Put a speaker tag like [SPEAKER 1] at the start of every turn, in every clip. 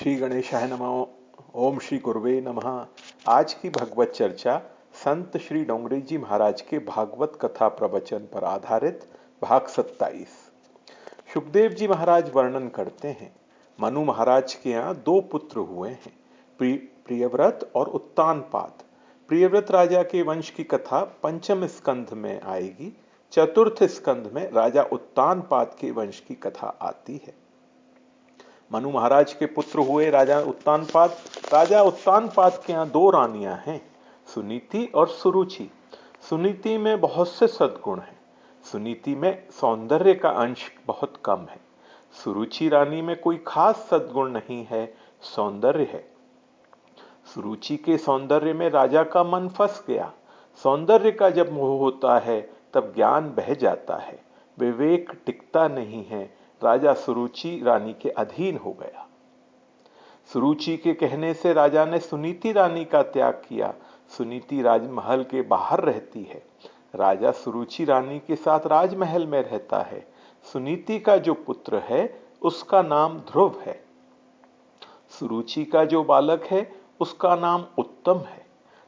[SPEAKER 1] श्री गणेशाय नमः। ओम श्री गुरुवे नमः। आज की भगवत चर्चा संत श्री डोंगरे जी महाराज के भागवत कथा प्रवचन पर आधारित भाग 27। सुखदेव जी महाराज वर्णन करते हैं, मनु महाराज के यहाँ दो पुत्र हुए हैं, प्रियव्रत और उत्तानपाद। प्रियव्रत राजा के वंश की कथा पंचम स्कंध में आएगी। चतुर्थ स्कंध में राजा उत्तानपाद के वंश की कथा आती है। मनु महाराज के पुत्र हुए राजा उत्तानपाद। राजा उत्तानपाद के यहाँ दो रानियां हैं, सुनीति और सुरुचि। सुनीति में बहुत से सद्गुण हैं। सुनीति में सौंदर्य का अंश बहुत कम है। सुरुचि रानी में कोई खास सद्गुण नहीं है, सौंदर्य है। सुरुचि के सौंदर्य में राजा का मन फंस गया। सौंदर्य का जब मोह होता है तब ज्ञान बह जाता है, विवेक टिकता नहीं है। राजा सुरुचि रानी के अधीन हो गया। सुरुचि के कहने से राजा ने सुनीति रानी का त्याग किया। सुनीति राजमहल के बाहर रहती है। राजा सुरुचि रानी के साथ राजमहल में रहता है। सुनीति का जो पुत्र है उसका नाम ध्रुव है। सुरुचि का जो बालक है उसका नाम उत्तम है।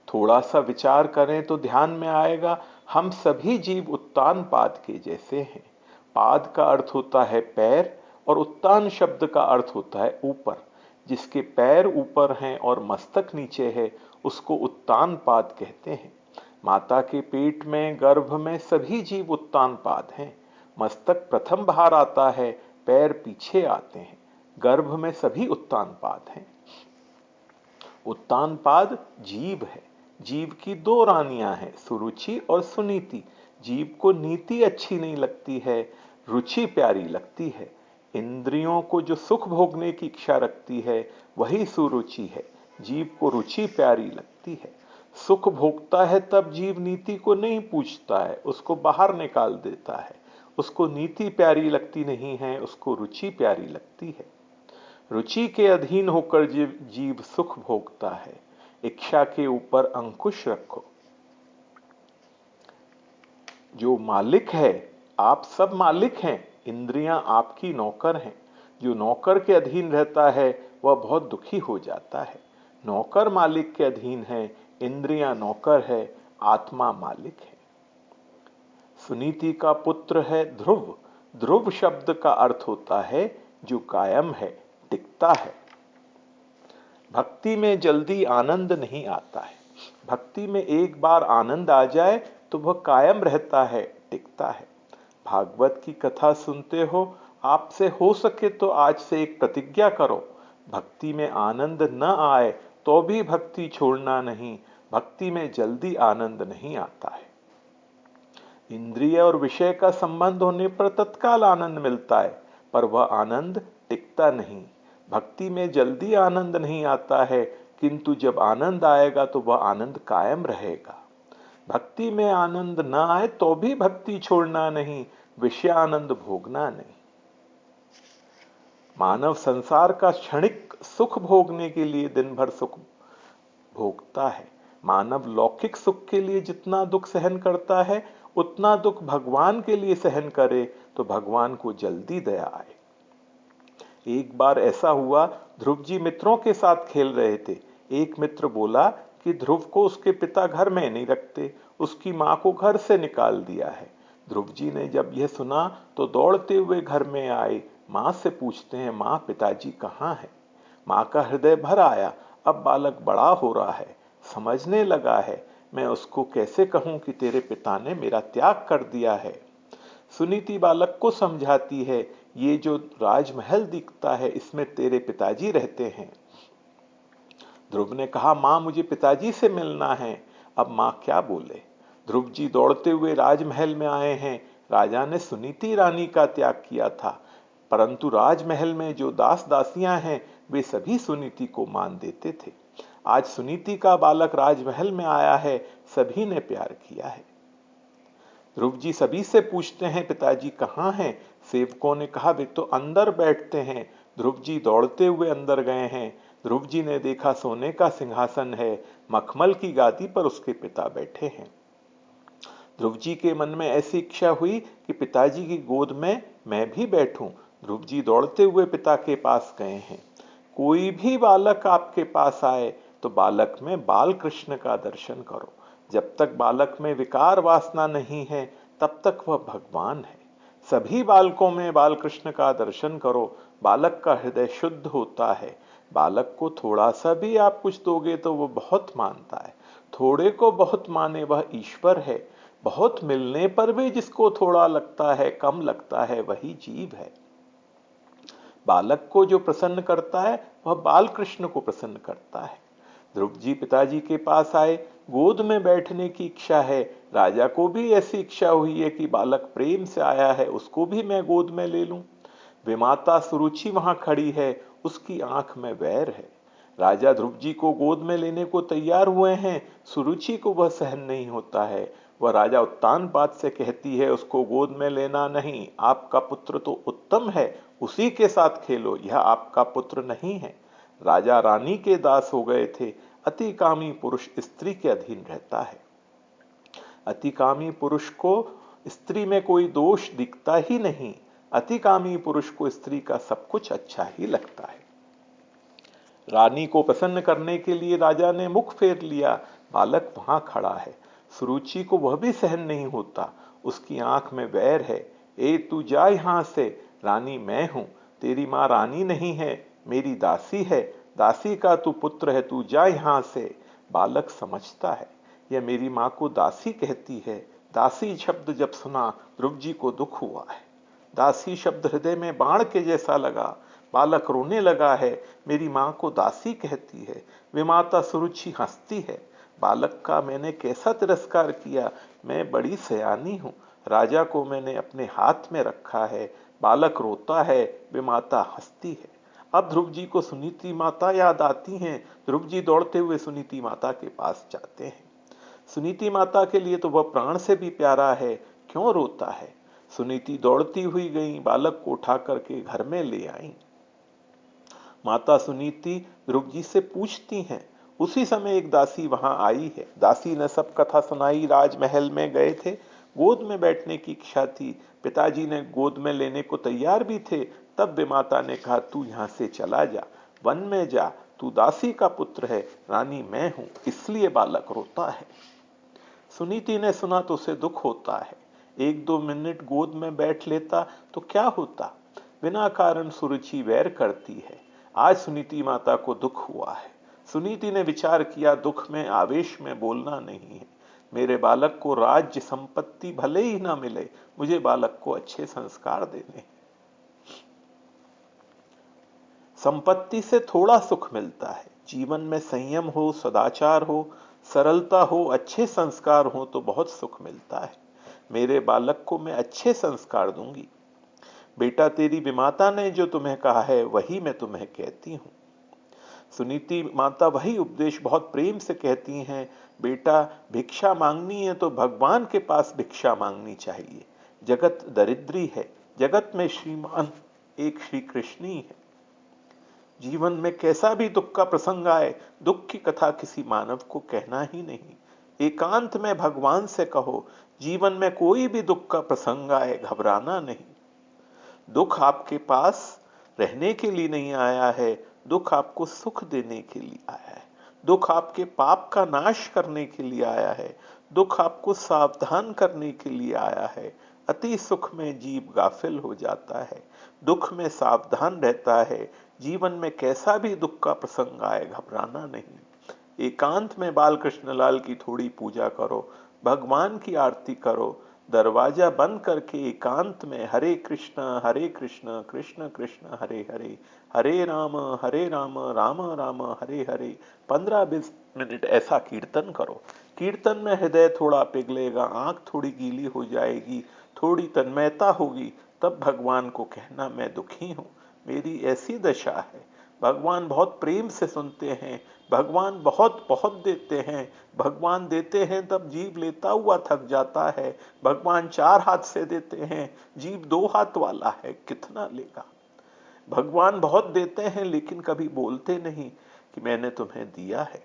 [SPEAKER 1] थोड़ा सा विचार करें तो ध्यान में आएगा, हम सभी जीव उत्तानपाद के जैसे हैं। पाद का अर्थ होता है पैर और उत्तान शब्द का अर्थ होता है ऊपर। जिसके पैर ऊपर हैं और मस्तक नीचे है उसको उत्तानपाद कहते हैं। माता के पेट में, गर्भ में सभी जीव उत्तानपाद हैं। मस्तक प्रथम बाहर आता है, पैर पीछे आते हैं। गर्भ में सभी उत्तानपाद हैं। उत्तानपाद जीव है। जीव की दो रानियां हैं, सुरुचि और सुनीति। जीव को नीति अच्छी नहीं लगती है, रुचि प्यारी लगती है। इंद्रियों को जो सुख भोगने की इच्छा रखती है वही सुरुचि है। जीव को रुचि प्यारी लगती है। सुख भोगता है तब जीव नीति को नहीं पूछता है, उसको बाहर निकाल देता है। उसको नीति प्यारी लगती नहीं है, उसको रुचि प्यारी लगती है। रुचि के अधीन होकर जीव सुख भोगता है। इच्छा के ऊपर अंकुश रखो। जो मालिक है, आप सब मालिक हैं, इंद्रियां आपकी नौकर हैं। जो नौकर के अधीन रहता है वह बहुत दुखी हो जाता है। नौकर मालिक के अधीन है, इंद्रियां नौकर है, आत्मा मालिक है। सुनीति का पुत्र है ध्रुव। ध्रुव शब्द का अर्थ होता है जो कायम है, टिकता है। भक्ति में जल्दी आनंद नहीं आता है। भक्ति में एक बार आनंद आ जाए तो वह कायम रहता है, टिकता है। भागवत की कथा सुनते हो, आपसे हो सके तो आज से एक प्रतिज्ञा करो, भक्ति में आनंद न आए तो भी भक्ति छोड़ना नहीं। भक्ति में जल्दी आनंद नहीं आता है। इंद्रिय और विषय का संबंध होने पर तत्काल आनंद मिलता है, पर वह आनंद टिकता नहीं। भक्ति में जल्दी आनंद नहीं आता है, किंतु जब आनंद आएगा तो वह आनंद कायम रहेगा। भक्ति में आनंद न आए तो भी भक्ति छोड़ना नहीं, विषय आनंद भोगना नहीं। मानव संसार का क्षणिक सुख भोगने के लिए दिन भर सुख भोगता है। मानव लौकिक सुख के लिए जितना दुख सहन करता है उतना दुख भगवान के लिए सहन करे तो भगवान को जल्दी दया आए। एक बार ऐसा हुआ, ध्रुव जी मित्रों के साथ खेल रहे थे। एक मित्र बोला कि ध्रुव को उसके पिता घर में नहीं रखते, उसकी मां को घर से निकाल दिया है। ध्रुव जी ने जब यह सुना तो दौड़ते हुए घर में आए। मां से पूछते हैं, मां पिताजी कहाँ है? मां का हृदय भर आया। अब बालक बड़ा हो रहा है, समझने लगा है। मैं उसको कैसे कहूं कि तेरे पिता ने मेरा त्याग कर दिया है। सुनीति बालक को समझाती है, ये जो राजमहल दिखता है इसमें तेरे पिताजी रहते हैं। ध्रुव ने कहा, मां मुझे पिताजी से मिलना है। अब मां क्या बोले। ध्रुव जी दौड़ते हुए राजमहल में आए हैं। राजा ने सुनीति रानी का त्याग किया था, परंतु राजमहल में जो दास दासियां हैं वे सभी सुनीति को मान देते थे। आज सुनीति का बालक राजमहल में आया है, सभी ने प्यार किया है। ध्रुव जी सभी से पूछते हैं, पिताजी कहाँ हैं? सेवकों ने कहा, वे तो अंदर बैठते हैं। ध्रुव जी दौड़ते हुए अंदर गए हैं। ध्रुव जी ने देखा सोने का सिंहासन है, मखमल की गादी पर उसके पिता बैठे हैं। ध्रुव जी के मन में ऐसी इच्छा हुई कि पिताजी की गोद में मैं भी बैठूं। ध्रुव जी दौड़ते हुए पिता के पास गए हैं। कोई भी बालक आपके पास आए तो बालक में बाल कृष्ण का दर्शन करो। जब तक बालक में विकार वासना नहीं है तब तक वह भगवान है। सभी बालकों में बाल कृष्ण का दर्शन करो। बालक का हृदय शुद्ध होता है। बालक को थोड़ा सा भी आप कुछ दोगे तो वह बहुत मानता है। थोड़े को बहुत माने वह ईश्वर है। बहुत मिलने पर भी जिसको थोड़ा लगता है, कम लगता है, वही जीव है। बालक को जो प्रसन्न करता है वह बाल कृष्ण को प्रसन्न करता है। ध्रुव जी पिताजी के पास आए, गोद में बैठने की इच्छा है। राजा को भी ऐसी इच्छा हुई है कि बालक प्रेम से आया है, उसको भी मैं गोद में ले लूं। विमाता सुरुचि वहां खड़ी है, उसकी आंख में वैर है। राजा ध्रुव जी को गोद में लेने को तैयार हुए हैं, सुरुचि को वह सहन नहीं होता है। वह राजा उत्तानपाद से कहती है, उसको गोद में लेना नहीं, आपका पुत्र तो उत्तम है, उसी के साथ खेलो, यह आपका पुत्र नहीं है। राजा रानी के दास हो गए थे। अतिकामी पुरुष स्त्री के अधीन रहता है। अतिकामी पुरुष को स्त्री में कोई दोष दिखता ही नहीं। अतिकामी पुरुष को स्त्री का सब कुछ अच्छा ही लगता है। रानी को प्रसन्न करने के लिए राजा ने मुख फेर लिया। बालक वहां खड़ा है। सुरुचि को वह भी सहन नहीं होता, उसकी आंख में वैर है। ए तू जा यहां से, रानी मैं हूं, तेरी मां रानी नहीं है, मेरी दासी है। दासी का तू पुत्र है, तू जा यहां से। बालक समझता है यह मेरी मां को दासी कहती है। दासी शब्द जब सुना ध्रुव जी को दुख हुआ है। दासी शब्द हृदय में बाण के जैसा लगा। बालक रोने लगा है, मेरी मां को दासी कहती है। विमाता सुरुचि हंसती है। बालक का मैंने कैसा तिरस्कार किया, मैं बड़ी सयानी हूं, राजा को मैंने अपने हाथ में रखा है। बालक रोता है, विमाता हंसती है। अब ध्रुव जी को सुनीति माता याद आती हैं। ध्रुव जी दौड़ते हुए सुनीति माता के पास जाते हैं। सुनीति माता के लिए तो वह प्राण से भी प्यारा है, क्यों रोता है। सुनीति दौड़ती हुई गई, बालक को उठा करके घर में ले आई। माता सुनीति ध्रुव जी से पूछती हैं। उसी समय एक दासी वहां आई है। दासी ने सब कथा सुनाई। राजमहल में गए थे, गोद में बैठने की इच्छा थी, पिताजी ने गोद में लेने को तैयार भी थे। तब विमाता ने कहा, तू यहां से चला जा, वन में जा, तू दासी का पुत्र है, रानी मैं हूं, इसलिए बालक रोता है। सुनीति ने सुना तो उसे दुख होता है। एक दो मिनट गोद में बैठ लेता तो क्या होता। बिना कारण सुरुचि वैर करती है। आज सुनीति माता को दुख हुआ है। सुनीति ने विचार किया, दुख में आवेश में बोलना नहीं है। मेरे बालक को राज्य संपत्ति भले ही ना मिले, मुझे बालक को अच्छे संस्कार देने हैं। संपत्ति से थोड़ा सुख मिलता है। जीवन में संयम हो, सदाचार हो, सरलता हो, अच्छे संस्कार हो तो बहुत सुख मिलता है। मेरे बालक को मैं अच्छे संस्कार दूंगी। बेटा, तेरी विमाता ने जो तुम्हें कहा है वही मैं तुम्हें कहती हूं। सुनीति माता वही उपदेश बहुत प्रेम से कहती हैं। बेटा, भिक्षा मांगनी है तो भगवान के पास भिक्षा मांगनी चाहिए। जगत दरिद्री है, जगत में श्रीमान एक श्री कृष्ण ही है। जीवन में कैसा भी दुख का प्रसंग आए, दुख की कथा किसी मानव को कहना ही नहीं। एकांत में भगवान से कहो। जीवन में कोई भी दुख का प्रसंग आए, घबराना नहीं। दुख आपके पास रहने के लिए नहीं आया है, दुख आपको सुख देने के लिए आया है। दुख आपके पाप का नाश करने के लिए आया है। दुख आपको सावधान करने के लिए आया है। अति सुख में जीव गाफिल हो जाता है, दुख में सावधान रहता है। जीवन में कैसा भी दुख का प्रसंग आए, घबराना नहीं। एकांत में बाल कृष्ण लाल की थोड़ी पूजा करो, भगवान की आरती करो। दरवाजा बंद करके एकांत में हरे कृष्ण कृष्ण कृष्ण हरे हरे, हरे राम राम राम हरे हरे 15-20 मिनट ऐसा कीर्तन करो। कीर्तन में हृदय थोड़ा पिघलेगा, आंख थोड़ी गीली हो जाएगी, थोड़ी तन्मयता होगी। तब भगवान को कहना, मैं दुखी हूं, मेरी ऐसी दशा है। भगवान बहुत प्रेम से सुनते हैं। भगवान बहुत बहुत देते हैं। भगवान देते हैं तब जीव लेता हुआ थक जाता है। भगवान 4 हाथ से देते हैं, जीव 2 हाथ वाला है, कितना लेगा। भगवान बहुत देते हैं लेकिन कभी बोलते नहीं कि मैंने तुम्हें दिया है।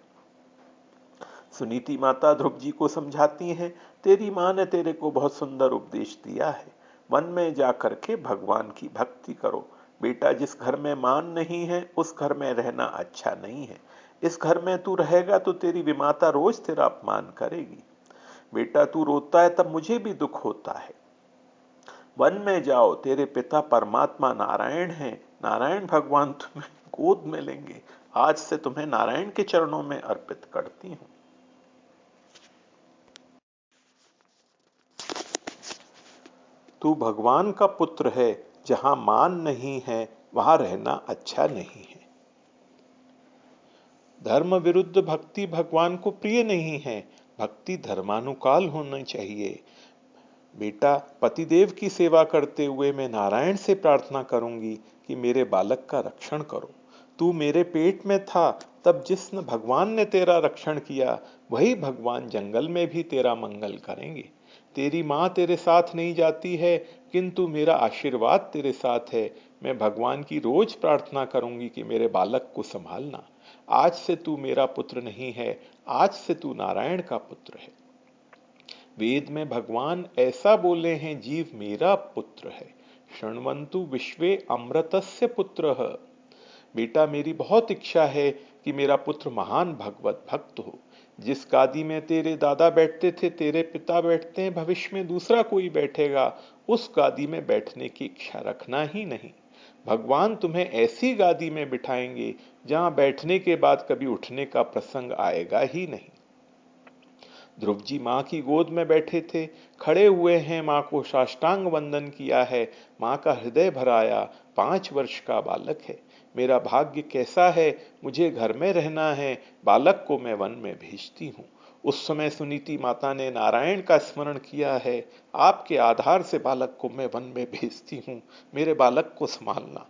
[SPEAKER 1] सुनीति माता ध्रुव जी को समझाती हैं, तेरी मां ने तेरे को बहुत सुंदर उपदेश दिया है। वन में जाकर के भगवान की भक्ति करो। बेटा, जिस घर में मान नहीं है उस घर में रहना अच्छा नहीं है। इस घर में तू रहेगा तो तेरी विमाता रोज तेरा अपमान करेगी। बेटा, तू रोता है तब मुझे भी दुख होता है। वन में जाओ, तेरे पिता परमात्मा नारायण हैं। नारायण भगवान तुम्हें गोद में लेंगे। आज से तुम्हें नारायण के चरणों में अर्पित करती हूं। तू भगवान का पुत्र है। जहां मान नहीं है वहां रहना अच्छा नहीं है। धर्म विरुद्ध भक्ति भगवान को प्रिय नहीं है। भक्ति धर्मानुकाल होना चाहिए। बेटा, पतिदेव की सेवा करते हुए मैं नारायण से प्रार्थना करूंगी कि मेरे बालक का रक्षण करो। तू मेरे पेट में था तब जिस भगवान ने तेरा रक्षण किया, वही भगवान जंगल में भी तेरा मंगल करेंगे। तेरी माँ तेरे साथ नहीं जाती है, किंतु मेरा आशीर्वाद तेरे साथ है। मैं भगवान की रोज प्रार्थना करूंगी कि मेरे बालक को संभालना। आज से तू मेरा पुत्र नहीं है, आज से तू नारायण का पुत्र है। वेद में भगवान ऐसा बोले हैं, जीव मेरा पुत्र है। शृण्वन्तु विश्वे अमृतस्य पुत्रः। बेटा, मेरी बहुत इच्छा है कि मेरा पुत्र महान भगवत भक्त हो। जिस गादी में तेरे दादा बैठते थे, तेरे पिता बैठते हैं, भविष्य में दूसरा कोई बैठेगा। उस गादी में बैठने की इच्छा रखना ही नहीं। भगवान तुम्हें ऐसी गादी में बिठाएंगे जहां बैठने के बाद कभी उठने का प्रसंग आएगा ही नहीं। ध्रुव जी माँ की गोद में बैठे थे, खड़े हुए हैं, माँ को साष्टांग वंदन किया है। माँ का हृदय भराया। 5 वर्ष का बालक है। मेरा भाग्य कैसा है, मुझे घर में रहना है, बालक को मैं वन में भेजती हूँ। उस समय सुनीति माता ने नारायण का स्मरण किया है। आपके आधार से बालक को मैं वन में भेजती हूँ, मेरे बालक को संभालना।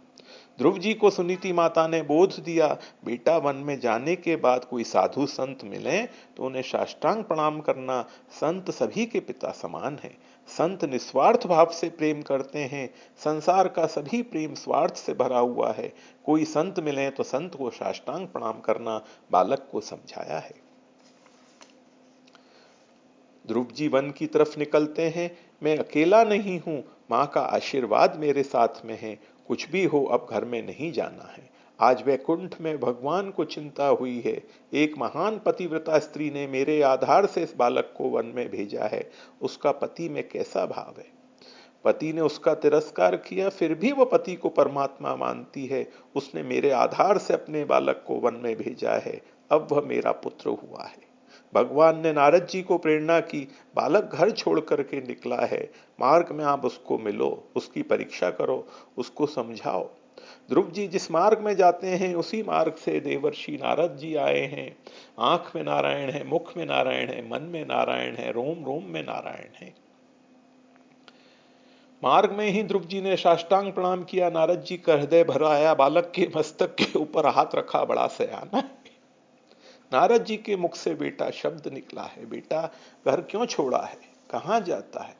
[SPEAKER 1] ध्रुव जी को सुनीति माता ने बोध दिया, बेटा, वन में जाने के बाद कोई साधु संत मिले तो उन्हें साष्टांग प्रणाम करना। संत सभी के पिता समान है। संत निस्वार्थ भाव से प्रेम करते हैं। संसार का सभी प्रेम स्वार्थ से भरा हुआ है। कोई संत मिले तो संत को साष्टांग प्रणाम करना, बालक को समझाया है। ध्रुव जी वन की तरफ निकलते हैं। मैं अकेला नहीं हूं, मां का आशीर्वाद मेरे साथ में है। कुछ भी हो, अब घर में नहीं जाना है। आज वैकुंठ में भगवान को चिंता हुई है। एक महान पतिव्रता स्त्री ने मेरे आधार से इस बालक को वन में भेजा है। उसका पति में कैसा भाव है। पति ने उसका तिरस्कार किया, फिर भी वह पति को परमात्मा मानती है। उसने मेरे आधार से अपने बालक को वन में भेजा है। अब वह मेरा पुत्र हुआ है। भगवान ने नारद जी को प्रेरणा की, बालक घर छोड़ करके निकला है, मार्ग में आप उसको मिलो, उसकी परीक्षा करो, उसको समझाओ। ध्रुव जी जिस मार्ग में जाते हैं उसी मार्ग से देवर्षि नारद जी आए हैं। आंख में नारायण है, मुख में नारायण है, मन में नारायण है, रोम रोम में नारायण है। मार्ग में ही ध्रुव जी ने साष्टांग प्रणाम किया। नारद जी का हृदय भर आया। बालक के मस्तक के ऊपर हाथ रखा, बड़ा सयाना है। नारद जी के मुख से बेटा शब्द निकला है। बेटा, घर क्यों छोड़ा है, कहां जाता है।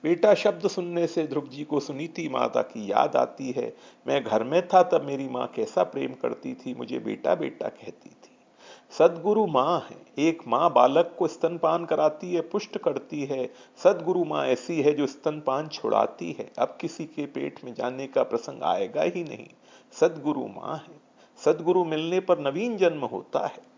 [SPEAKER 1] बेटा शब्द सुनने से ध्रुव जी को सुनीति माता की याद आती है। मैं घर में था तब मेरी माँ कैसा प्रेम करती थी, मुझे बेटा बेटा कहती थी। सदगुरु माँ है। एक माँ बालक को स्तनपान कराती है, पुष्ट करती है। सदगुरु माँ ऐसी है जो स्तनपान छुड़ाती है। अब किसी के पेट में जाने का प्रसंग आएगा ही नहीं। सदगुरु माँ है। सदगुरु मिलने पर नवीन जन्म होता है।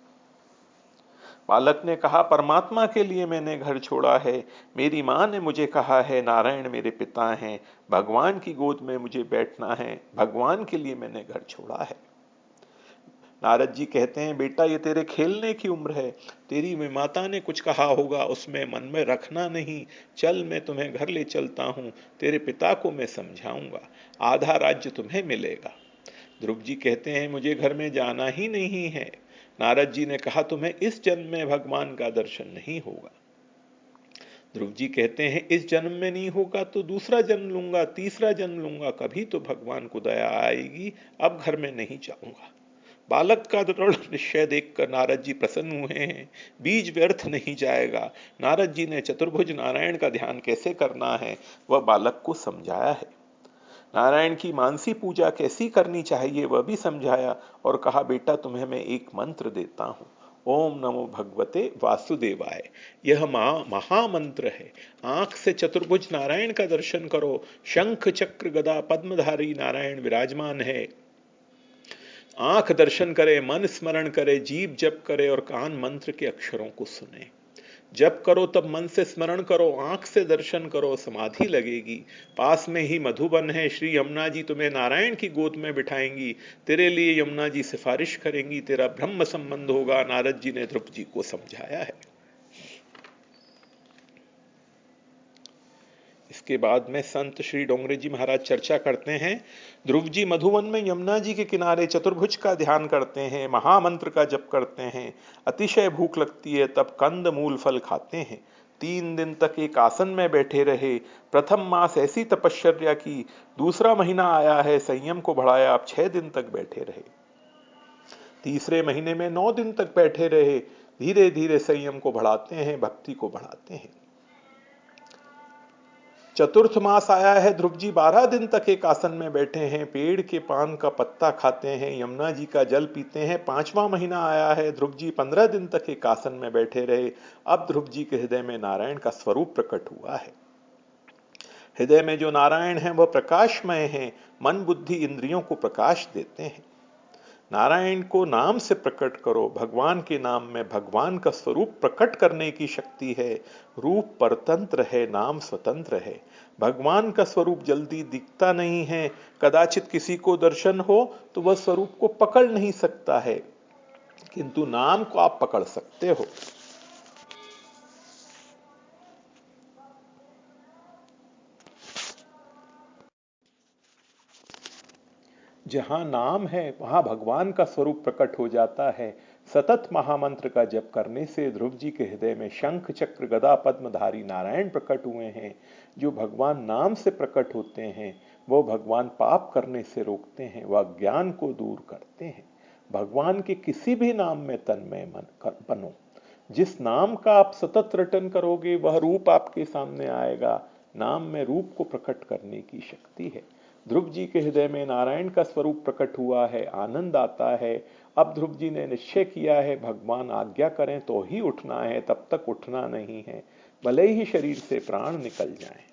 [SPEAKER 1] बालक ने कहा, परमात्मा के लिए मैंने घर छोड़ा है। मेरी माँ ने मुझे कहा है नारायण मेरे पिता हैं, भगवान की गोद में मुझे बैठना है, भगवान के लिए मैंने घर छोड़ा है। नारद जी कहते हैं, बेटा ये तेरे खेलने की उम्र है। तेरी माता ने कुछ कहा होगा, उसमें मन में रखना नहीं। चल, मैं तुम्हें घर ले चलता हूं, तेरे पिता को मैं समझाऊंगा, आधा राज्य तुम्हें मिलेगा। ध्रुव जी कहते हैं, मुझे घर में जाना ही नहीं है। नारद जी ने कहा, तुम्हें इस जन्म में भगवान का दर्शन नहीं होगा। ध्रुव जी कहते हैं, इस जन्म में नहीं होगा तो दूसरा जन्म लूंगा, तीसरा जन्म लूंगा, कभी तो भगवान को दया आएगी। अब घर में नहीं जाऊंगा। बालक का दृढ़ निश्चय देखकर नारद जी प्रसन्न हुए हैं। बीज व्यर्थ नहीं जाएगा। नारद जी ने चतुर्भुज नारायण का ध्यान कैसे करना है वह बालक को समझाया है। नारायण की मानसी पूजा कैसी करनी चाहिए वह भी समझाया और कहा, बेटा तुम्हें मैं एक मंत्र देता हूं। ओम नमो भगवते वासुदेवाय। यह महामंत्र है। आंख से चतुर्भुज नारायण का दर्शन करो। शंख चक्र गदा पद्मधारी नारायण विराजमान है। आंख दर्शन करे, मन स्मरण करे, जीभ जप करे और कान मंत्र के अक्षरों को सुने। जप करो तब मन से स्मरण करो, आंख से दर्शन करो, समाधि लगेगी। पास में ही मधुबन है, श्री यमुना जी तुम्हें नारायण की गोद में बिठाएंगी। तेरे लिए यमुना जी सिफारिश करेंगी, तेरा ब्रह्म संबंध होगा। नारद जी ने ध्रुव जी को समझाया है। इसके बाद में संत श्री डोंगरे जी महाराज चर्चा करते हैं। ध्रुव जी मधुवन में यमुना जी के किनारे चतुर्भुज का ध्यान करते हैं, महामंत्र का जप करते हैं। अतिशय भूख लगती है तब कंद मूल फल खाते हैं। 3 दिन तक एक आसन में बैठे रहे। प्रथम मास ऐसी तपश्चर्या की, दूसरा महीना आया है, संयम को बढ़ाया, अब 6 दिन तक बैठे रहे। तीसरे महीने में 9 दिन तक बैठे रहे। धीरे धीरे संयम को बढ़ाते हैं, भक्ति को बढ़ाते हैं। चतुर्थ मास आया है, ध्रुव जी 12 दिन तक एक आसन में बैठे हैं, पेड़ के पान का पत्ता खाते हैं, यमुना जी का जल पीते हैं। 5वां महीना आया है, ध्रुव जी 15 दिन तक एक आसन में बैठे रहे। अब ध्रुव जी के हृदय में नारायण का स्वरूप प्रकट हुआ है। हृदय में जो नारायण है वह प्रकाशमय है, मन बुद्धि इंद्रियों को प्रकाश देते हैं। नारायण को नाम से प्रकट करो। भगवान के नाम में भगवान का स्वरूप प्रकट करने की शक्ति है। रूप परतंत्र है, नाम स्वतंत्र है। भगवान का स्वरूप जल्दी दिखता नहीं है। कदाचित किसी को दर्शन हो तो वह स्वरूप को पकड़ नहीं सकता है, किंतु नाम को आप पकड़ सकते हो। जहां नाम है वहां भगवान का स्वरूप प्रकट हो जाता है। सतत महामंत्र का जप करने से ध्रुव जी के हृदय में शंख चक्र गदा पद्मधारी नारायण प्रकट हुए हैं। जो भगवान नाम से प्रकट होते हैं वो भगवान पाप करने से रोकते हैं, वह ज्ञान को दूर करते हैं। भगवान के किसी भी नाम में तन्मय बनो। जिस नाम का आप सतत रटन करोगे वह रूप आपके सामने आएगा। नाम में रूप को प्रकट करने की शक्ति है। ध्रुव जी के हृदय में नारायण का स्वरूप प्रकट हुआ है, आनंद आता है। अब ध्रुव जी ने निश्चय किया है भगवान आज्ञा करें तो ही उठना है, तब तक उठना नहीं है, भले ही शरीर से प्राण निकल जाएं।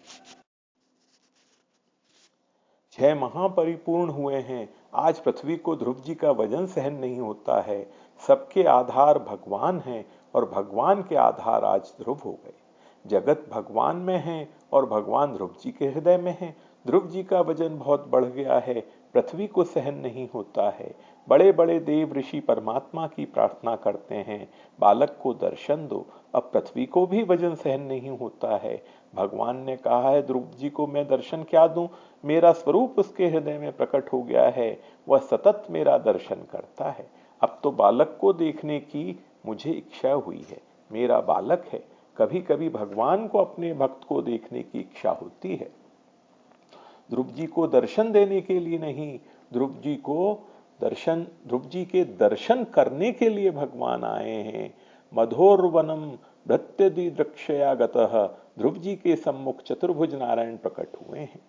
[SPEAKER 1] 6 महापरिपूर्ण हुए हैं। आज पृथ्वी को ध्रुव जी का वजन सहन नहीं होता है। सबके आधार भगवान हैं और भगवान के आधार आज ध्रुव हो गए। जगत भगवान में है और भगवान ध्रुव जी के हृदय में है। ध्रुव जी का वजन बहुत बढ़ गया है, पृथ्वी को सहन नहीं होता है। बड़े बड़े देव ऋषि परमात्मा की प्रार्थना करते हैं, बालक को दर्शन दो। अब पृथ्वी को भी वजन सहन नहीं होता है। भगवान ने कहा है ध्रुव जी को मैं दर्शन क्या दूं, मेरा स्वरूप उसके हृदय में प्रकट हो गया है, वह सतत मेरा दर्शन करता है। अब तो बालक को देखने की मुझे इच्छा हुई है, मेरा बालक है। कभी कभी भगवान को अपने भक्त को देखने की इच्छा होती है। ध्रुव जी को दर्शन देने के लिए नहीं, ध्रुव जी के दर्शन करने के लिए भगवान आए हैं। मधोरवनम भृत्यदि द्रक्षया गतः, ध्रुव जी के सम्मुख चतुर्भुज नारायण प्रकट हुए हैं।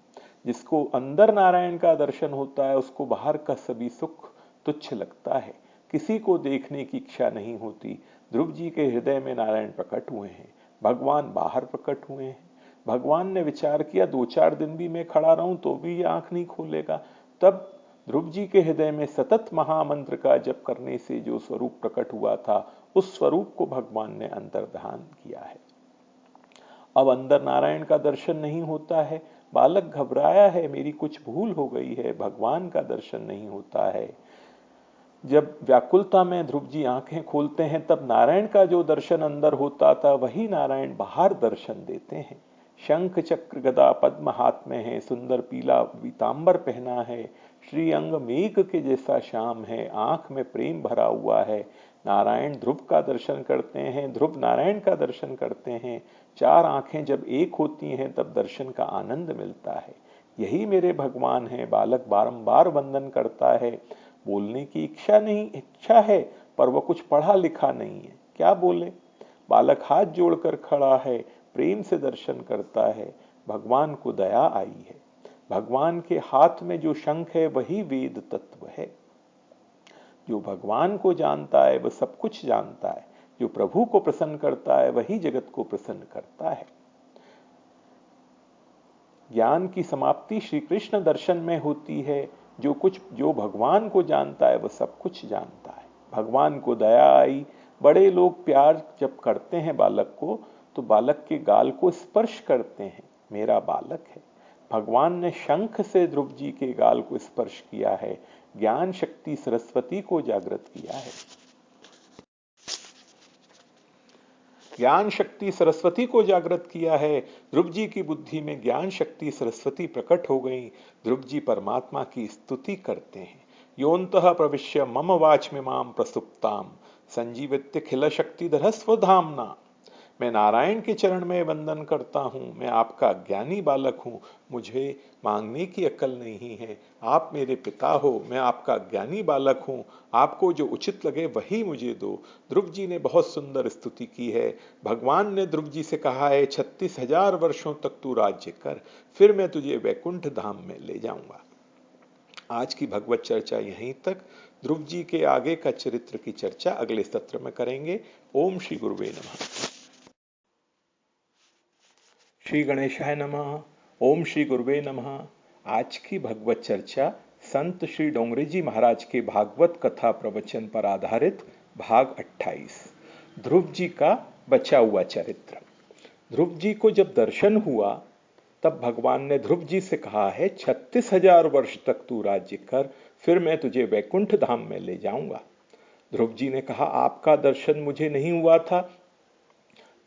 [SPEAKER 1] जिसको अंदर नारायण का दर्शन होता है उसको बाहर का सभी सुख तुच्छ लगता है, किसी को देखने की इच्छा नहीं होती। ध्रुव जी के हृदय में नारायण प्रकट हुए हैं, भगवान बाहर प्रकट हुए हैं। भगवान ने विचार किया 2-4 दिन भी मैं खड़ा रहूं तो भी ये आंख नहीं खोलेगा। तब ध्रुव जी के हृदय में सतत महामंत्र का जप करने से जो स्वरूप प्रकट हुआ था उस स्वरूप को भगवान ने अंतर्धान किया है। अब अंदर नारायण का दर्शन नहीं होता है, बालक घबराया है, मेरी कुछ भूल हो गई है, भगवान का दर्शन नहीं होता है। जब व्याकुलता में ध्रुव जी आंखें खोलते हैं तब नारायण का जो दर्शन अंदर होता था वही नारायण बाहर दर्शन देते हैं। शंख चक्र गदा पद्म हाथ में है, सुंदर पीला पीतांबर पहना है, श्री अंग मेघ के जैसा श्याम है, आंख में प्रेम भरा हुआ है। नारायण ध्रुव का दर्शन करते हैं, ध्रुव नारायण का दर्शन करते हैं। 4 आंखें जब एक होती हैं तब दर्शन का आनंद मिलता है। यही मेरे भगवान है। बालक बारंबार वंदन करता है, बोलने की इच्छा है पर वह कुछ पढ़ा लिखा नहीं है, क्या बोले। बालक हाथ जोड़कर खड़ा है, प्रेम से दर्शन करता है। भगवान को दया आई है। भगवान के हाथ में जो शंख है वही वेद तत्व है। जो भगवान को जानता है वह सब कुछ जानता है। जो प्रभु को प्रसन्न करता है वही जगत को प्रसन्न करता है। ज्ञान की समाप्ति श्री कृष्ण दर्शन में होती है। जो भगवान को जानता है वह सब कुछ जानता है। भगवान को दया आई। बड़े लोग प्यार जब करते हैं बालक को, तो बालक के गाल को स्पर्श करते हैं, मेरा बालक है। भगवान ने शंख से ध्रुव जी के गाल को स्पर्श किया है। ज्ञान शक्ति सरस्वती को जागृत किया है। ज्ञान शक्ति सरस्वती को जागृत किया है। ध्रुव जी की बुद्धि में ज्ञान शक्ति सरस्वती प्रकट हो गई। ध्रुव जी परमात्मा की स्तुति करते हैं। योन्तः प्रविश्य मम वाचमिमां प्रसुप्ताम संजीवित्य खिल शक्तिधर स्वधाम्ना। मैं नारायण के चरण में वंदन करता हूं। मैं आपका ज्ञानी बालक हूं। मुझे मांगने की अक्ल नहीं है। आप मेरे पिता हो। मैं आपका ज्ञानी बालक हूं। आपको जो उचित लगे वही मुझे दो। ध्रुव जी ने बहुत सुंदर स्तुति की है। भगवान ने ध्रुव जी से कहा है 36,000 वर्षों तक तू राज्य कर, फिर मैं तुझे वैकुंठ धाम में ले जाऊंगा। आज की भगवत चर्चा यहीं तक। ध्रुव जी के आगे का चरित्र की चर्चा अगले सत्र में करेंगे। ओम श्री गुरुवे नमः। श्री गणेशाय नमः। ओम श्री गुरुवे नमः। आज की भगवत चर्चा संत श्री डोंगरे जी महाराज के भागवत कथा प्रवचन पर आधारित भाग 28, ध्रुव जी का बचा हुआ चरित्र। ध्रुव जी को जब दर्शन हुआ तब भगवान ने ध्रुव जी से कहा है 36,000 वर्ष तक तू राज्य कर, फिर मैं तुझे वैकुंठ धाम में ले जाऊंगा। ध्रुव जी ने कहा आपका दर्शन मुझे नहीं हुआ था,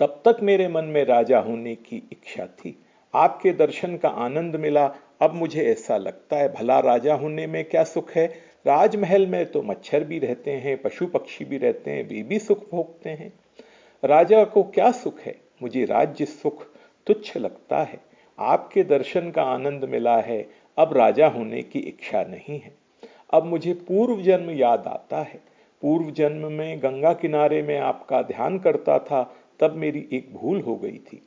[SPEAKER 1] तब तक मेरे मन में राजा होने की इच्छा थी। आपके दर्शन का आनंद मिला, अब मुझे ऐसा लगता है भला राजा होने में क्या सुख है। राजमहल में तो मच्छर भी रहते हैं, पशु पक्षी भी रहते हैं, वे भी सुख भोगते हैं। राजा को क्या सुख है। मुझे राज्य सुख तुच्छ लगता है। आपके दर्शन का आनंद मिला है, अब राजा होने की इच्छा नहीं है। अब मुझे पूर्व जन्म याद आता है। पूर्व जन्म में गंगा किनारे में आपका ध्यान करता था, तब मेरी एक भूल हो गई थी।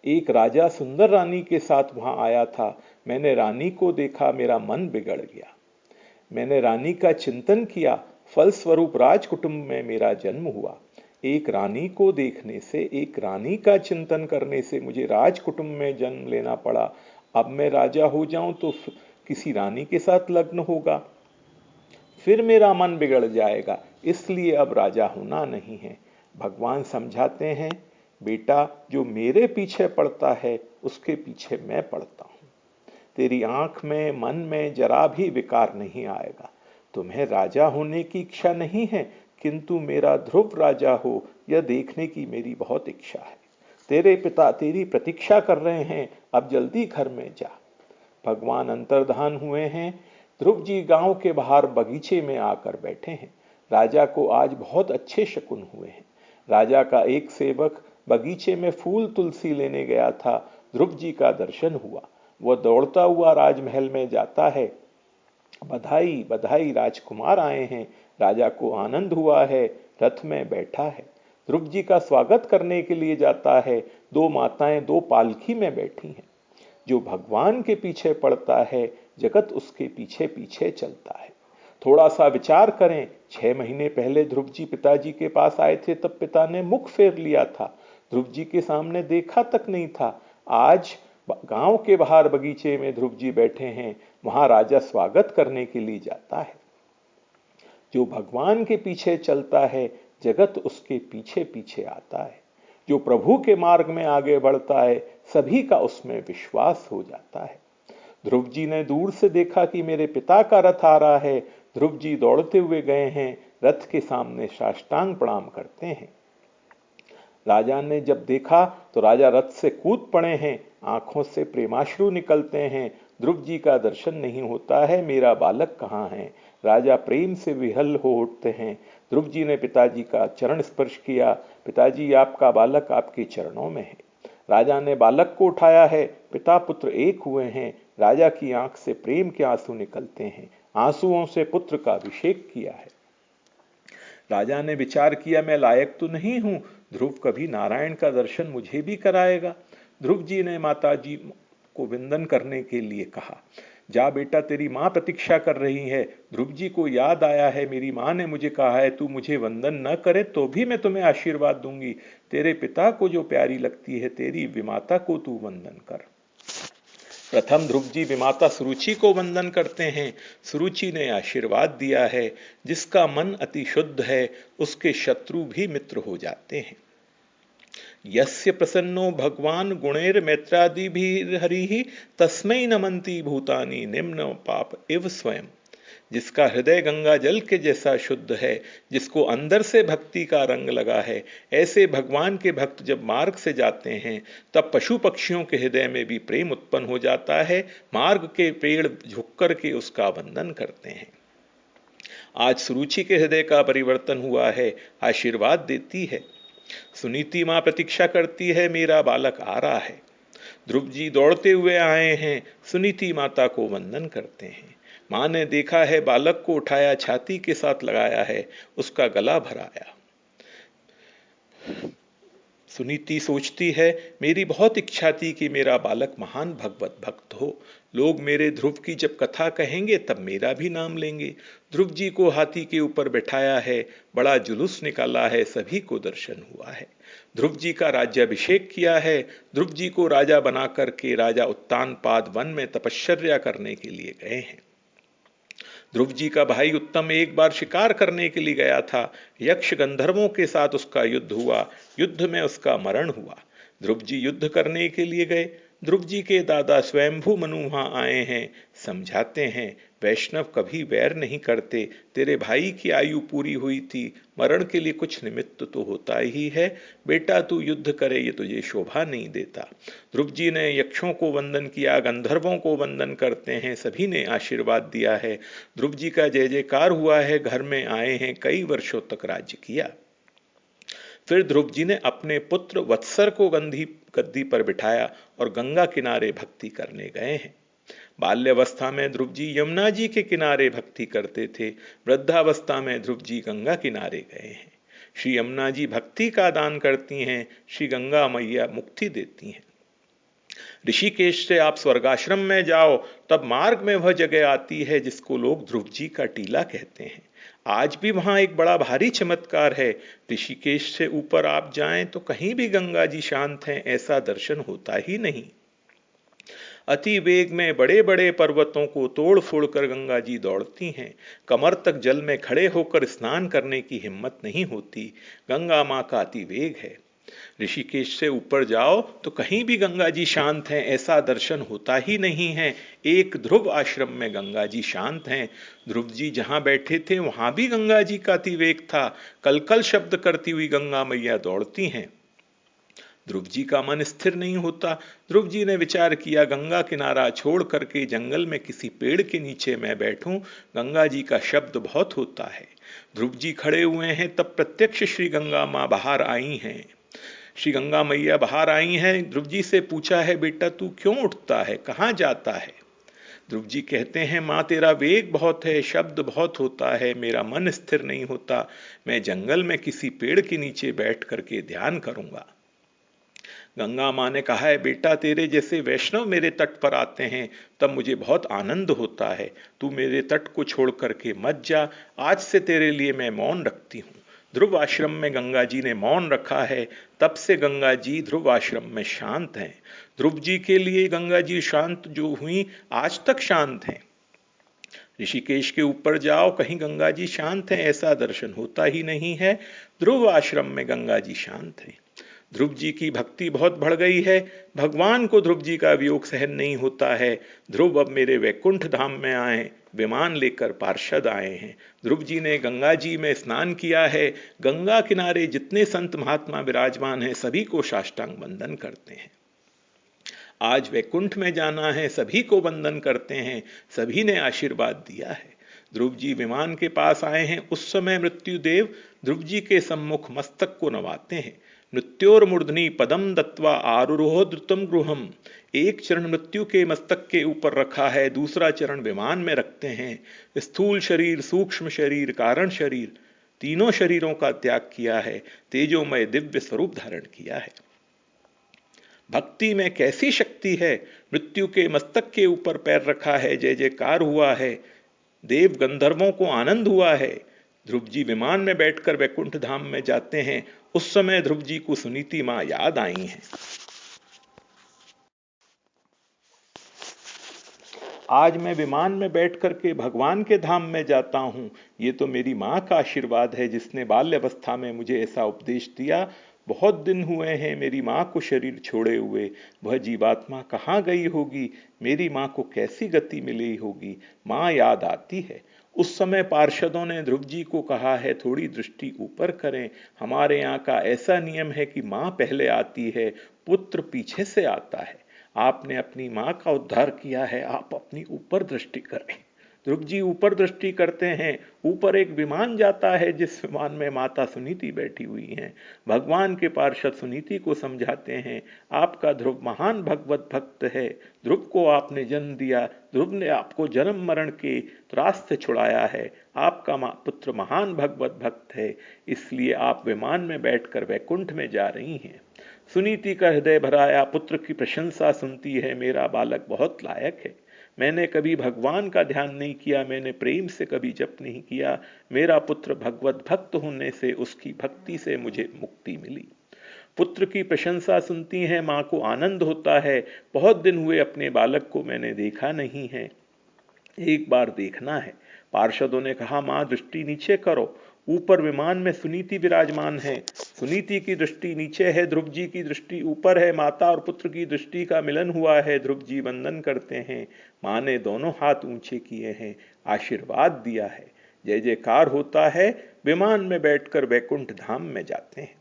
[SPEAKER 1] एक राजा सुंदर रानी के साथ वहां आया था। मैंने रानी को देखा, मेरा मन बिगड़ गया। मैंने रानी का चिंतन किया, फलस्वरूप राज कुटुंब में मेरा जन्म हुआ। एक रानी को देखने से, एक रानी का चिंतन करने से मुझे राज कुटुंब में जन्म लेना पड़ा। अब मैं राजा हो जाऊं तो किसी रानी के साथ लग्न होगा, फिर मेरा मन बिगड़ जाएगा, इसलिए अब राजा होना नहीं है। भगवान समझाते हैं, बेटा जो मेरे पीछे पड़ता है उसके पीछे मैं पड़ता हूं। तेरी आंख में, मन में जरा भी विकार नहीं आएगा। तुम्हें राजा होने की इच्छा नहीं है, किंतु मेरा ध्रुव राजा हो यह देखने की मेरी बहुत इच्छा है। तेरे पिता तेरी प्रतीक्षा कर रहे हैं, अब जल्दी घर में जा। भगवान अंतर्धान हुए हैं। ध्रुव जी गांव के बाहर बगीचे में आकर बैठे हैं। राजा को आज बहुत अच्छे शकुन हुए हैं। राजा का एक सेवक बगीचे में फूल तुलसी लेने गया था। ध्रुव जी का दर्शन हुआ। वह दौड़ता हुआ राजमहल में जाता है। बधाई बधाई, राजकुमार आए हैं। राजा को आनंद हुआ है, रथ में बैठा है। ध्रुव जी का स्वागत करने के लिए जाता है। दो माताएं दो पालकी में बैठी हैं। जो भगवान के पीछे पड़ता है, जगत उसके पीछे पीछे चलता है। थोड़ा सा विचार करें, 6 महीने पहले ध्रुव जी पिताजी के पास आए थे, तब पिता ने मुख फेर लिया था, ध्रुव जी के सामने देखा तक नहीं था। आज गांव के बाहर बगीचे में ध्रुव जी बैठे हैं, वहां राजा स्वागत करने के लिए जाता है। जो भगवान के पीछे चलता है, जगत उसके पीछे पीछे आता है। जो प्रभु के मार्ग में आगे बढ़ता है, सभी का उसमें विश्वास हो जाता है। ध्रुव जी ने दूर से देखा कि मेरे पिता का रथ आ रहा है। ध्रुव जी दौड़ते हुए गए हैं, रथ के सामने साष्टांग प्रणाम करते हैं। राजा ने जब देखा तो राजा रथ से कूद पड़े हैं, आंखों से प्रेमाश्रु निकलते हैं। ध्रुव जी का दर्शन नहीं होता है, मेरा बालक कहाँ है। राजा प्रेम से विहल हो उठते हैं। ध्रुव जी ने पिताजी का चरण स्पर्श किया। पिताजी आपका बालक आपके चरणों में है। राजा ने बालक को उठाया है। पिता पुत्र एक हुए हैं। राजा की आंख से प्रेम के आंसू निकलते हैं। आंसुओं से पुत्र का अभिषेक किया है। राजा ने विचार किया, मैं लायक तो नहीं हूं, ध्रुव कभी नारायण का दर्शन मुझे भी कराएगा। ध्रुव जी ने माता जी को वंदन करने के लिए कहा। जा बेटा, तेरी माँ प्रतीक्षा कर रही है। ध्रुव जी को याद आया है, मेरी माँ ने मुझे कहा है तू मुझे वंदन न करे तो भी मैं तुम्हें आशीर्वाद दूंगी। तेरे पिता को जो प्यारी लगती है तेरी विमाता को तू वंदन कर। प्रथम ध्रुव जी विमाता सुरुचि को वंदन करते हैं। सुरुचि ने आशीर्वाद दिया है, जिसका मन अति शुद्ध है उसके शत्रु भी मित्र हो जाते हैं। यस्य प्रसन्नो भगवान गुणैर मैत्रादिभिर्हरिः तस्मै नमन्ति भूतानि निम्न पाप इव स्वयं। जिसका हृदय गंगा जल के जैसा शुद्ध है, जिसको अंदर से भक्ति का रंग लगा है, ऐसे भगवान के भक्त जब मार्ग से जाते हैं तब पशु पक्षियों के हृदय में भी प्रेम उत्पन्न हो जाता है। मार्ग के पेड़ झुक कर के उसका वंदन करते हैं। आज सुरुचि के हृदय का परिवर्तन हुआ है, आशीर्वाद देती है। सुनीति मां प्रतीक्षा करती है, मेरा बालक आ रहा है। ध्रुव जी दौड़ते हुए आए हैं, सुनीति माता को वंदन करते हैं। मां ने देखा है, बालक को उठाया, छाती के साथ लगाया है, उसका गला भराया। सुनीति सोचती है, मेरी बहुत इच्छा थी कि मेरा बालक महान भगवत भक्त हो। लोग मेरे ध्रुव की जब कथा कहेंगे तब मेरा भी नाम लेंगे। ध्रुव जी को हाथी के ऊपर बैठाया है, बड़ा जुलूस निकाला है, सभी को दर्शन हुआ है। ध्रुव जी का राज्याभिषेक किया है। ध्रुव जी को राजा बना करके राजा उत्तानपाद वन में तपश्चर्या करने के लिए गए हैं। ध्रुव जी का भाई उत्तम एक बार शिकार करने के लिए गया था। यक्ष गंधर्वों के साथ उसका युद्ध हुआ, युद्ध में उसका मरण हुआ। ध्रुव जी युद्ध करने के लिए गए। ध्रुव जी के दादा स्वयंभू मनु वहां आए हैं, समझाते हैं, वैष्णव कभी वैर नहीं करते। तेरे भाई की आयु पूरी हुई थी, मरण के लिए कुछ निमित्त तो होता ही है। बेटा तू युद्ध करे, ये तुझे शोभा नहीं देता। ध्रुव जी ने यक्षों को वंदन किया, गंधर्वों को वंदन करते हैं, सभी ने आशीर्वाद दिया है। ध्रुव जी का जय जयकार हुआ है, घर में आए हैं, कई वर्षों तक राज्य किया। फिर ध्रुव जी ने अपने पुत्र वत्सर को गद्दी पर बिठाया और गंगा किनारे भक्ति करने गए हैं। बाल्यावस्था में ध्रुव जी यमुना जी के किनारे भक्ति करते थे। वृद्धावस्था में ध्रुव जी गंगा किनारे गए हैं। श्री यमुना जी भक्ति का दान करती हैं, श्री गंगा मैया मुक्ति देती हैं। ऋषिकेश से आप स्वर्गाश्रम में जाओ, तब मार्ग में वह जगह आती है जिसको लोग ध्रुव जी का टीला कहते हैं। आज भी वहां एक बड़ा भारी चमत्कार है। ऋषिकेश से ऊपर आप जाएं तो कहीं भी गंगा जी शांत हैं, ऐसा दर्शन होता ही नहीं। अति वेग में बड़े बड़े पर्वतों को तोड़ फोड़ कर गंगा जी दौड़ती हैं। कमर तक जल में खड़े होकर स्नान करने की हिम्मत नहीं होती। गंगा मां का अति वेग है। ऋषिकेश से ऊपर जाओ तो कहीं भी गंगा जी शांत हैं, ऐसा दर्शन होता ही नहीं है। एक ध्रुव आश्रम में गंगा जी शांत हैं। ध्रुव जी जहां बैठे थे वहां भी गंगा जी का अति वेग था। कलकल शब्द करती हुई गंगा मैया दौड़ती हैं। ध्रुव जी का मन स्थिर नहीं होता। ध्रुव जी ने विचार किया, गंगा किनारा छोड़ करके जंगल में किसी पेड़ के नीचे मैं बैठूं, गंगा जी का शब्द बहुत होता है। ध्रुव जी खड़े हुए हैं, तब प्रत्यक्ष श्री गंगा मां बाहर आई हैं। श्री गंगा मैया बाहर आई हैं। ध्रुव जी से पूछा है, बेटा तू क्यों उठता है, कहां जाता है? ध्रुव जी कहते हैं, मां तेरा वेग बहुत है, शब्द बहुत होता है, मेरा मन स्थिर नहीं होता। मैं जंगल में किसी पेड़ के नीचे बैठ करके ध्यान करूंगा। गंगा मां ने कहा है, बेटा तेरे जैसे वैष्णव मेरे तट पर आते हैं तब मुझे बहुत आनंद होता है। तू मेरे तट को छोड़ करके मत जा, आज से तेरे लिए मैं मौन रखती हूं। ध्रुव आश्रम में गंगा जी ने मौन रखा है, तब से गंगा जी ध्रुव आश्रम में शांत हैं। ध्रुव जी के लिए गंगा जी शांत जो हुई, आज तक शांत हैं। ऋषिकेश के ऊपर जाओ, कहीं गंगा जी शांत हैं, ऐसा दर्शन होता ही नहीं है। ध्रुव आश्रम में गंगा जी शांत हैं। ध्रुव जी की भक्ति बहुत बढ़ गई है। भगवान को ध्रुव जी का वियोग सहन नहीं होता है। ध्रुव अब मेरे वैकुंठ धाम में आए, विमान लेकर पार्षद आए हैं। ध्रुव जी ने गंगा जी में स्नान किया है। गंगा किनारे जितने संत महात्मा विराजमान हैं, सभी को साष्टांग वंदन करते हैं। आज वैकुंठ में जाना है, सभी को वंदन करते हैं, सभी ने आशीर्वाद दिया है। ध्रुव जी विमान के पास आए हैं। उस समय मृत्युदेव ध्रुव जी के सम्मुख मस्तक को नवाते हैं। मृत्योर्मूर्धनि पदम दत्वा आरुरोह द्रुतम गृहम। एक चरण मृत्यु के मस्तक के ऊपर रखा है, दूसरा चरण विमान में रखते हैं। स्थूल शरीर, सूक्ष्म शरीर, कारण शरीर, तीनों शरीरों का त्याग किया है। तेजोमय दिव्य स्वरूप धारण किया है। भक्ति में कैसी शक्ति है, मृत्यु के मस्तक के ऊपर पैर रखा है, जय जयकार हुआ है, देव गंधर्वों को आनंद हुआ है। ध्रुव जी विमान में बैठकर वैकुंठ धाम में जाते हैं। उस समय ध्रुव जी को सुनीति मां याद आई हैं। आज मैं विमान में बैठ करके भगवान के धाम में जाता हूं, ये तो मेरी मां का आशीर्वाद है, जिसने बाल्यावस्था में मुझे ऐसा उपदेश दिया। बहुत दिन हुए हैं मेरी मां को शरीर छोड़े हुए, वह जीवात्मा कहाँ गई होगी, मेरी मां को कैसी गति मिली होगी, मां याद आती है। उस समय पार्षदों ने ध्रुव जी को कहा है, थोड़ी दृष्टि ऊपर करें, हमारे यहाँ का ऐसा नियम है कि मां पहले आती है, पुत्र पीछे से आता है। आपने अपनी मां का उद्धार किया है, आप अपनी ऊपर दृष्टि करें। ध्रुव जी ऊपर दृष्टि करते हैं। ऊपर एक विमान जाता है, जिस विमान में माता सुनीति बैठी हुई हैं। भगवान के पार्षद सुनीति को समझाते हैं, आपका ध्रुव महान भगवत भक्त है, ध्रुव को आपने जन्म दिया, ध्रुव ने आपको जन्म मरण के त्रास से छुड़ाया है, आपका पुत्र महान भगवत भक्त है, इसलिए आप विमान में बैठकर वैकुंठ में जा रही हैं। सुनीति का हृदय भराया, पुत्र की प्रशंसा सुनती है, मेरा बालक बहुत लायक है, मैंने कभी भगवान का ध्यान नहीं किया, मैंने प्रेम से कभी जप नहीं किया, मेरा पुत्र भगवत भक्त होने से, उसकी भक्ति से मुझे मुक्ति मिली। पुत्र की प्रशंसा सुनती है, मां को आनंद होता है, बहुत दिन हुए अपने बालक को मैंने देखा नहीं है, एक बार देखना है। पार्षदों ने कहा, मां दृष्टि नीचे करो, ऊपर विमान में सुनीति विराजमान है, सुनीति की दृष्टि नीचे है, ध्रुव जी की दृष्टि ऊपर है, माता और पुत्र की दृष्टि का मिलन हुआ है। ध्रुव जी वंदन करते हैं, मां ने दोनों हाथ ऊंचे किए हैं, आशीर्वाद दिया है, जय जयकार होता है, विमान में बैठकर वैकुंठ धाम में जाते हैं।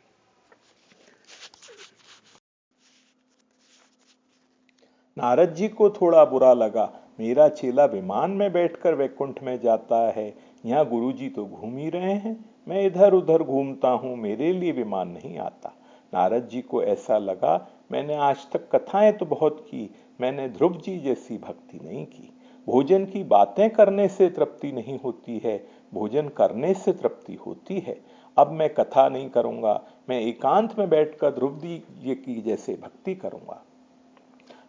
[SPEAKER 1] नारद जी को थोड़ा बुरा लगा, मेरा चेला विमान में बैठकर वैकुंठ में जाता है, यहाँ गुरु जी तो घूम ही रहे हैं, मैं इधर उधर घूमता हूँ, मेरे लिए विमान नहीं आता। नारद जी को ऐसा लगा, मैंने आज तक कथाएं तो बहुत की, मैंने ध्रुव जी जैसी भक्ति नहीं की। भोजन की बातें करने से तृप्ति नहीं होती है, भोजन करने से तृप्ति होती है। अब मैं कथा नहीं करूंगा, मैं एकांत में बैठकर ध्रुव जी की जैसे भक्ति करूंगा।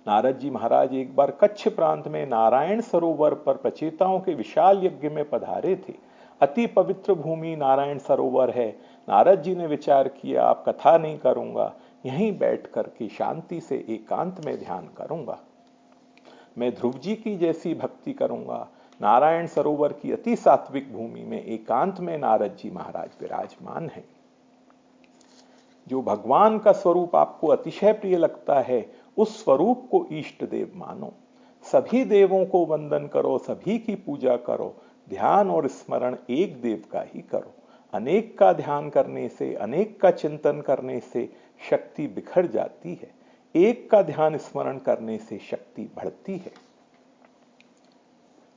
[SPEAKER 1] नारद जी महाराज एक बार कच्छ प्रांत में नारायण सरोवर पर प्रचेताओं के विशाल यज्ञ में पधारे थे। अति पवित्र भूमि नारायण सरोवर है। नारद जी ने विचार किया, आप कथा नहीं करूंगा, यहीं बैठ करके शांति से एकांत में ध्यान करूंगा, मैं ध्रुव जी की जैसी भक्ति करूंगा। नारायण सरोवर की अति सात्विक भूमि में एकांत में नारद जी महाराज विराजमान हैं। जो भगवान का स्वरूप आपको अतिशय प्रिय लगता है, उस स्वरूप को इष्ट देव मानो, सभी देवों को वंदन करो, सभी की पूजा करो, ध्यान और स्मरण एक देव का ही करो। अनेक का ध्यान करने से, अनेक का चिंतन करने से शक्ति बिखर जाती है, एक का ध्यान स्मरण करने से शक्ति बढ़ती है।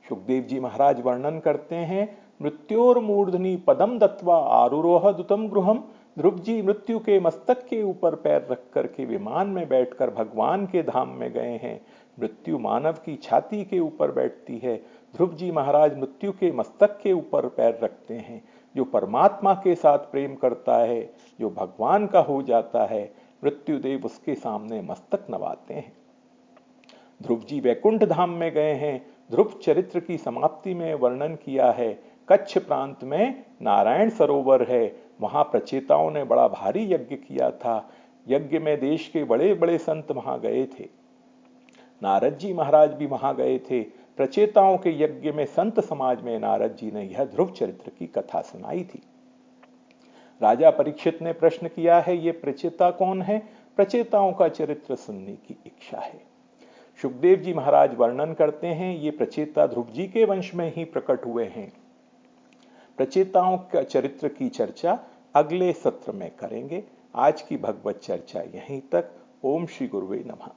[SPEAKER 1] सुखदेव जी महाराज वर्णन करते हैं, मृत्योर्मूर्धनि पदम दत्वा आरुरोह दुतम गृहम। ध्रुव जी मृत्यु के मस्तक के ऊपर पैर रख करके विमान में बैठकर भगवान के धाम में गए हैं। मृत्यु मानव की छाती के ऊपर बैठती है, ध्रुव जी महाराज मृत्यु के मस्तक के ऊपर पैर रखते हैं। जो परमात्मा के साथ प्रेम करता है, जो भगवान का हो जाता है, मृत्युदेव उसके सामने मस्तक नवाते हैं। ध्रुव जी वैकुंठ धाम में गए हैं। ध्रुव चरित्र की समाप्ति में वर्णन किया है, कच्छ प्रांत में नारायण सरोवर है, वहां प्रचेताओं ने बड़ा भारी यज्ञ किया था। यज्ञ में देश के बड़े बड़े संत वहां गए थे, नारद जी महाराज भी वहां गए थे। प्रचेताओं के यज्ञ में संत समाज में नारद जी ने यह ध्रुव चरित्र की कथा सुनाई थी। राजा परीक्षित ने प्रश्न किया है, ये प्रचेता कौन है? प्रचेताओं का चरित्र सुनने की इच्छा है। सुखदेव जी महाराज वर्णन करते हैं, ये प्रचेता ध्रुव जी के वंश में ही प्रकट हुए हैं। प्रचेताओं का चरित्र की चर्चा अगले सत्र में करेंगे। आज की भगवत चर्चा यहीं तक। ओम श्री गुरुवे नमः।